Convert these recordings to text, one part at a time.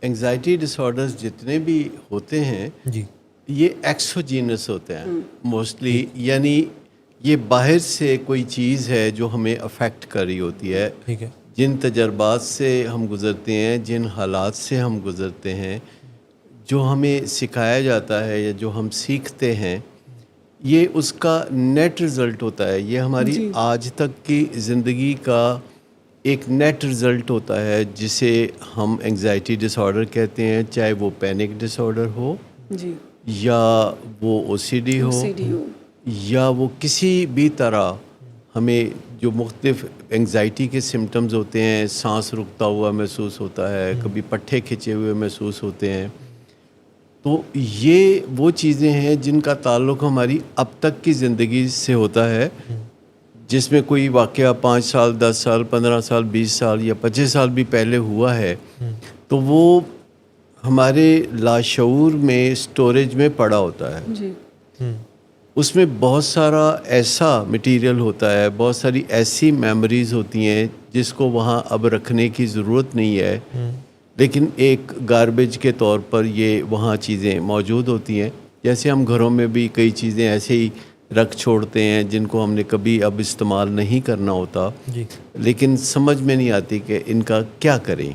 Anxiety ڈس orders جتنے بھی ہوتے ہیں جی یہ ایکسوجینس ہوتے ہیں موسٹلی، یعنی یہ باہر سے کوئی چیز ہے جو ہمیں افیکٹ کر رہی ہوتی ہے. ٹھیک ہے. جن تجربات سے ہم گزرتے ہیں، جن حالات سے ہم گزرتے ہیں، جو ہمیں سکھایا جاتا ہے یا جو ہم سیکھتے ہیں، یہ اس کا نیٹ رزلٹ ہوتا ہے. یہ ہماری آج تک کی زندگی کا ایک نیٹ رزلٹ ہوتا ہے جسے ہم انگزائٹی ڈس آرڈر کہتے ہیں، چاہے وہ پینک ڈس آرڈر ہو جی یا وہ او سی ڈی ہو یا وہ کسی بھی طرح ہمیں جو مختلف انگزائٹی کے سمٹمز ہوتے ہیں. سانس رکتا ہوا محسوس ہوتا ہے، کبھی پٹھے کھنچے ہوئے محسوس ہوتے ہیں. تو یہ وہ چیزیں ہیں جن کا تعلق ہماری اب تک کی زندگی سے ہوتا ہے، جس میں کوئی واقعہ 5 سال 10 سال 15 سال 20 سال یا 25 سال بھی پہلے ہوا ہے تو وہ ہمارے لاشعور میں اسٹوریج میں پڑا ہوتا ہے. جی اس میں بہت سارا ایسا مٹیریل ہوتا ہے، بہت ساری ایسی میموریز ہوتی ہیں جس کو وہاں اب رکھنے کی ضرورت نہیں ہے، لیکن ایک گاربیج کے طور پر یہ وہاں چیزیں موجود ہوتی ہیں. جیسے ہم گھروں میں بھی کئی چیزیں ایسے ہی رکھ چھوڑتے ہیں جن کو ہم نے کبھی اب استعمال نہیں کرنا ہوتا، جی لیکن سمجھ میں نہیں آتی کہ ان کا کیا کریں.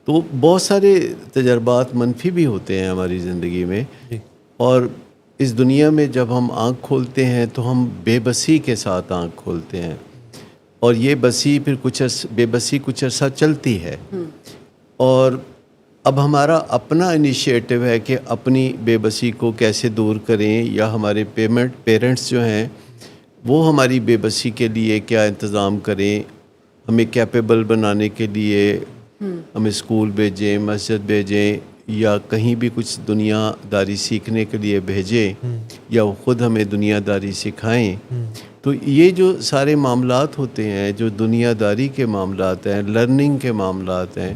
تو بہت سارے تجربات منفی بھی ہوتے ہیں ہماری زندگی میں، جی اور اس دنیا میں جب ہم آنکھ کھولتے ہیں تو ہم بے بسی کے ساتھ آنکھ کھولتے ہیں، اور یہ بسی پھر بے بسی کچھ عرصہ چلتی ہے. اور اب ہمارا اپنا انیشیٹو ہے کہ اپنی بے بسی کو کیسے دور کریں، یا ہمارے پیرنٹس جو ہیں وہ ہماری بے بسی کے لیے کیا انتظام کریں، ہمیں کیپیبل بنانے کے لیے ہمیں اسکول بھیجیں، مسجد بھیجیں، یا کہیں بھی کچھ دنیا داری سیکھنے کے لیے بھیجیں، یا وہ خود ہمیں دنیا داری سکھائیں. تو یہ جو سارے معاملات ہوتے ہیں، جو دنیا داری کے معاملات ہیں، لرننگ کے معاملات ہیں،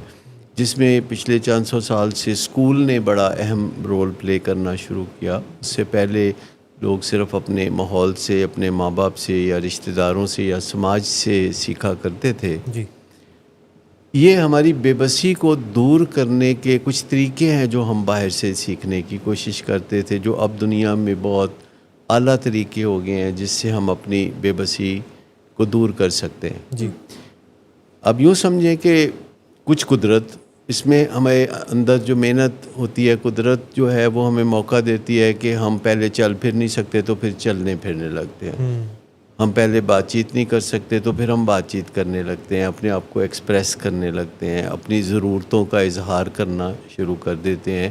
جس میں پچھلے 400 سال سے اسکول نے بڑا اہم رول پلے کرنا شروع کیا. اس سے پہلے لوگ صرف اپنے ماحول سے، اپنے ماں باپ سے یا رشتہ داروں سے یا سماج سے سیکھا کرتے تھے. جی یہ ہماری بے بسی کو دور کرنے کے کچھ طریقے ہیں جو ہم باہر سے سیکھنے کی کوشش کرتے تھے، جو اب دنیا میں بہت اعلیٰ طریقے ہو گئے ہیں جس سے ہم اپنی بے بسی کو دور کر سکتے ہیں. جی اب یوں سمجھیں کہ کچھ قدرت، اس میں ہمیں اندر جو محنت ہوتی ہے، قدرت جو ہے وہ ہمیں موقع دیتی ہے کہ ہم پہلے چل پھر نہیں سکتے تو پھر چلنے پھرنے لگتے ہیں. ہم پہلے بات چیت نہیں کر سکتے تو پھر ہم بات چیت کرنے لگتے ہیں، اپنے آپ کو ایکسپریس کرنے لگتے ہیں، اپنی ضرورتوں کا اظہار کرنا شروع کر دیتے ہیں،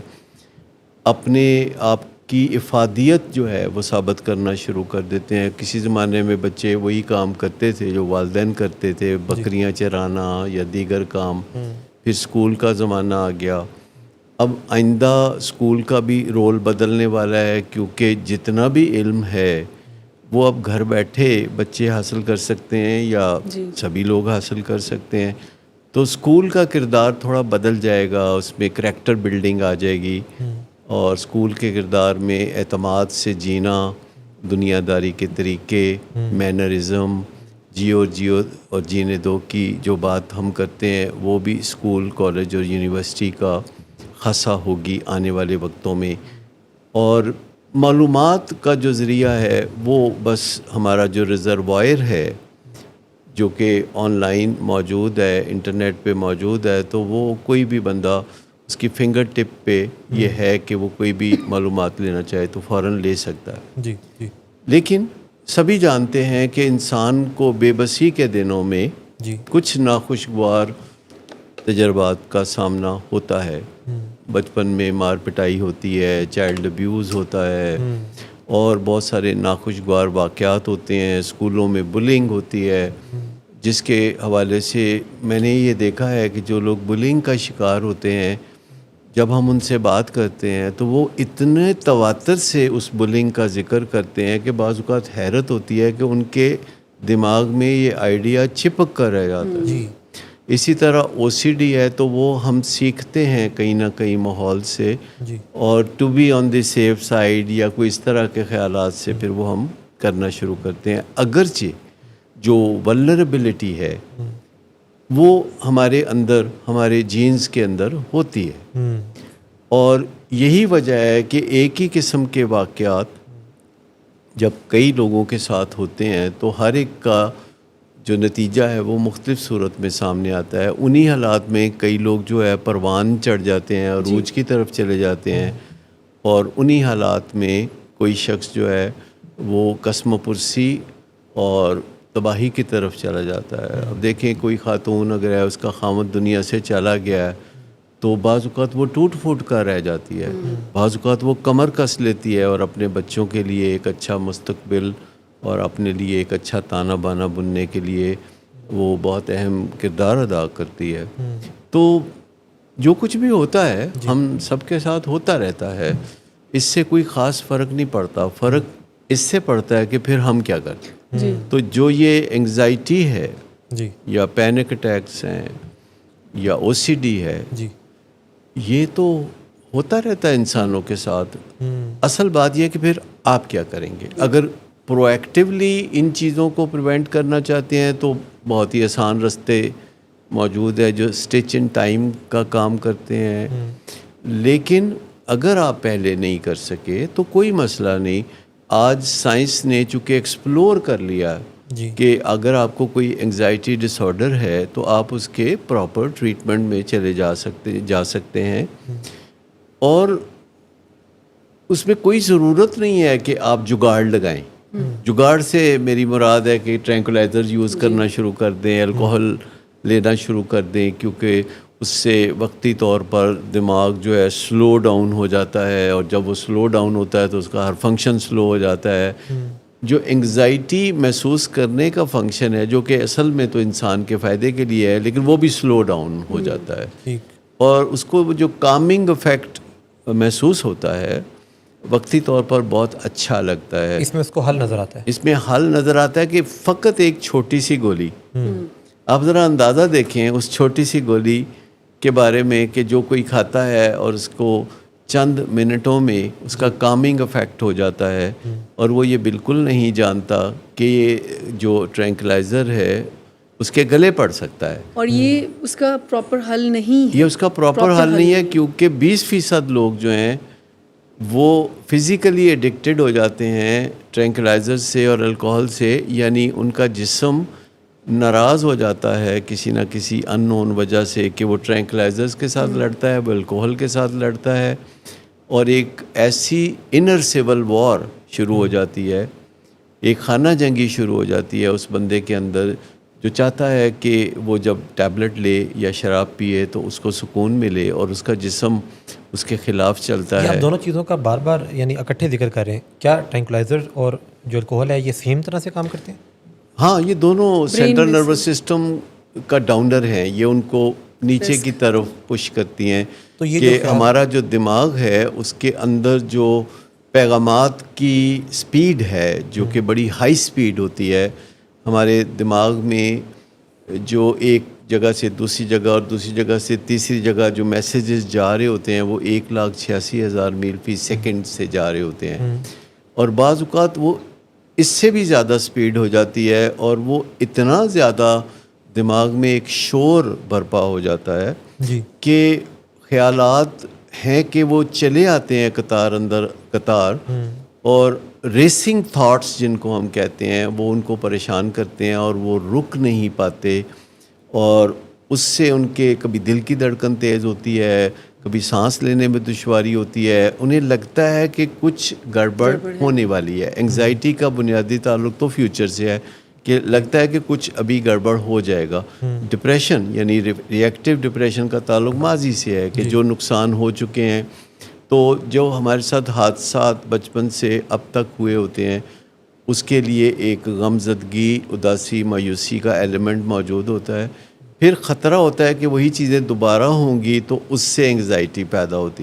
اپنے آپ کی افادیت جو ہے وہ ثابت کرنا شروع کر دیتے ہیں. کسی زمانے میں بچے وہی کام کرتے تھے جو والدین کرتے تھے، بکریاں چرانا یا دیگر کام. پھر اسکول کا زمانہ آ گیا. اب آئندہ اسکول کا بھی رول بدلنے والا ہے، کیونکہ جتنا بھی علم ہے وہ اب گھر بیٹھے بچے حاصل کر سکتے ہیں یا سبھی لوگ حاصل کر سکتے ہیں. تو اسکول کا کردار تھوڑا بدل جائے گا، اس میں کریکٹر بلڈنگ آ جائے گی، اور اسکول کے کردار میں اعتماد سے جینا، دنیا داری کے طریقے، مینرزم، جیو اور جینے دو کی جو بات ہم کرتے ہیں وہ بھی اسکول، کالج اور یونیورسٹی کا خاصا ہوگی آنے والے وقتوں میں. اور معلومات کا جو ذریعہ ہے وہ بس ہمارا جو ریزروائر ہے جو کہ آن لائن موجود ہے، انٹرنیٹ پہ موجود ہے، تو وہ کوئی بھی بندہ اس کی فنگر ٹپ پہ یہ ہے کہ وہ کوئی بھی معلومات لینا چاہے تو فوراً لے سکتا ہے. جی جی لیکن سبھی جانتے ہیں کہ انسان کو بے بسی کے دنوں میں جی کچھ ناخوشگوار تجربات کا سامنا ہوتا ہے. بچپن میں مار پٹائی ہوتی ہے، چائلڈ ابیوز ہوتا ہے، اور بہت سارے ناخوشگوار واقعات ہوتے ہیں. اسکولوں میں بلنگ ہوتی ہے، جس کے حوالے سے میں نے یہ دیکھا ہے کہ جو لوگ بلنگ کا شکار ہوتے ہیں، جب ہم ان سے بات کرتے ہیں تو وہ اتنے تواتر سے اس بلنگ کا ذکر کرتے ہیں کہ بعض اوقات حیرت ہوتی ہے کہ ان کے دماغ میں یہ آئیڈیا چپک کر رہ جاتا ہے. جی اسی طرح او سی ڈی ہے تو وہ ہم سیکھتے ہیں کہیں نہ کہیں ماحول سے، جی اور to be on the safe side یا کوئی اس طرح کے خیالات سے پھر وہ ہم کرنا شروع کرتے ہیں. اگرچہ جو ولنریبلٹی ہے وہ ہمارے اندر، ہمارے جینز کے اندر ہوتی ہے. اور یہی وجہ ہے کہ ایک ہی قسم کے واقعات جب کئی لوگوں کے ساتھ ہوتے ہیں تو ہر ایک کا جو نتیجہ ہے وہ مختلف صورت میں سامنے آتا ہے. انہی حالات میں کئی لوگ جو ہے پروان چڑھ جاتے ہیں، عروج کی طرف چلے جاتے ہیں، اور انہی حالات میں کوئی شخص جو ہے وہ قسم پرسی اور تباہی کی طرف چلا جاتا ہے. اب دیکھیں کوئی خاتون اگر ہے، اس کا خاوند دنیا سے چلا گیا ہے تو بعض اوقات وہ ٹوٹ پھوٹ کر رہ جاتی ہے، بعض اوقات وہ کمر کس لیتی ہے اور اپنے بچوں کے لیے ایک اچھا مستقبل اور اپنے لیے ایک اچھا تانا بانا بننے کے لیے وہ بہت اہم کردار ادا کرتی ہے. تو جو کچھ بھی ہوتا ہے ہم سب کے ساتھ ہوتا رہتا ہے، اس سے کوئی خاص فرق نہیں پڑتا. فرق اس سے پڑتا ہے کہ پھر ہم کیا کرتے ہیں. تو جو یہ انگزائٹی ہے یا پینک اٹیکس ہیں یا او سی ڈی ہے، یہ تو ہوتا رہتا ہے انسانوں کے ساتھ. اصل بات یہ ہے کہ پھر آپ کیا کریں گے. اگر پرو ایکٹیولی ان چیزوں کو پریونٹ کرنا چاہتے ہیں تو بہت ہی آسان رستے موجود ہے جو اسٹچ ان ٹائم کا کام کرتے ہیں. لیکن اگر آپ پہلے نہیں کر سکے تو کوئی مسئلہ نہیں. آج سائنس نے چونکہ ایکسپلور کر لیا کہ اگر آپ کو کوئی انگزائٹی ڈس آرڈر ہے تو آپ اس کے پراپر ٹریٹمنٹ میں چلے جا سکتے ہیں. اور اس میں کوئی ضرورت نہیں ہے کہ آپ جگاڑ لگائیں. جگاڑ سے میری مراد ہے کہ ٹرینکولائزر یوز کرنا شروع کر دیں، الکوہل لینا شروع کر دیں، کیونکہ اس سے وقتی طور پر دماغ جو ہے سلو ڈاؤن ہو جاتا ہے، اور جب وہ سلو ڈاؤن ہوتا ہے تو اس کا ہر فنکشن سلو ہو جاتا ہے. جو انگزائٹی محسوس کرنے کا فنکشن ہے جو کہ اصل میں تو انسان کے فائدے کے لیے ہے، لیکن وہ بھی سلو ڈاؤن ہو جاتا ہے، اور اس کو جو کامنگ افیکٹ محسوس ہوتا ہے وقتی طور پر بہت اچھا لگتا ہے. اس میں اس کو حل نظر آتا ہے. اس میں حل نظر آتا ہے کہ فقط ایک چھوٹی سی گولی، آپ ذرا اندازہ دیکھیں اس چھوٹی سی گولی کے بارے میں کہ جو کوئی کھاتا ہے اور اس کو چند منٹوں میں اس کا کامنگ افیکٹ ہو جاتا ہے، اور وہ یہ بالکل نہیں جانتا کہ یہ جو ٹرینکلائزر ہے اس کے گلے پڑ سکتا ہے، اور یہ اس کا پراپر حل نہیں ہے. یہ اس کا پراپر حل نہیں ہے، کیونکہ 20% لوگ جو ہیں وہ فزیکلی ایڈکٹڈ ہو جاتے ہیں ٹرینکلائزر سے اور الکوہل سے. یعنی ان کا جسم ناراض ہو جاتا ہے کسی نہ کسی ان نون وجہ سے کہ وہ ٹرینکلائزرز کے ساتھ لڑتا ہے، وہ الکوہل کے ساتھ لڑتا ہے، اور ایک ایسی انر سول وار شروع ہو جاتی ہے، ایک خانہ جنگی شروع ہو جاتی ہے اس بندے کے اندر، جو چاہتا ہے کہ وہ جب ٹیبلٹ لے یا شراب پیے تو اس کو سکون ملے، اور اس کا جسم اس کے خلاف چلتا ہے. آپ دونوں چیزوں کا بار بار یعنی اکٹھے ذکر کر رہے ہیں. کیا ٹرینکولائزر اور جو الکوہل ہے یہ سیم طرح سے کام کرتے ہیں؟ ہاں، یہ دونوں سینٹرل نروس سسٹم کا ڈاؤنر ہیں، یہ ان کو نیچے کی طرف پش کرتی ہیں. تو یہ کہ ہمارا جو دماغ ہے اس کے اندر جو پیغامات کی سپیڈ ہے جو کہ بڑی ہائی سپیڈ ہوتی ہے، ہمارے دماغ میں جو ایک جگہ سے دوسری جگہ اور دوسری جگہ سے تیسری جگہ جو میسیجز جا رہے ہوتے ہیں وہ 1,86,000 میل فی سیکنڈ سے جا رہے ہوتے ہیں، اور بعض اوقات وہ اس سے بھی زیادہ سپیڈ ہو جاتی ہے، اور وہ اتنا زیادہ دماغ میں ایک شور برپا ہو جاتا ہے کہ خیالات ہیں کہ وہ چلے آتے ہیں قطار اندر قطار، اور ریسنگ تھاٹس جن کو ہم کہتے ہیں وہ ان کو پریشان کرتے ہیں، اور وہ رک نہیں پاتے، اور اس سے ان کے کبھی دل کی دھڑکن تیز ہوتی ہے، کبھی سانس لینے میں دشواری ہوتی ہے، انہیں لگتا ہے کہ کچھ گڑبڑ ہونے والی ہے. انگزائٹی کا بنیادی تعلق تو فیوچر سے ہے کہ لگتا ہے کہ کچھ ابھی گڑبڑ ہو جائے گا. ڈپریشن یعنی ری ایکٹیو ڈپریشن کا تعلق ماضی سے ہے کہ جو نقصان ہو چکے ہیں، تو جو ہمارے ساتھ حادثات بچپن سے اب تک ہوئے ہوتے ہیں اس کے لیے ایک غمزدگی، اداسی، مایوسی کا ایلیمنٹ موجود ہوتا ہے. پھر خطرہ ہوتا ہے کہ وہی چیزیں دوبارہ ہوں گی تو اس سے انگزائٹی پیدا ہوتی ہے.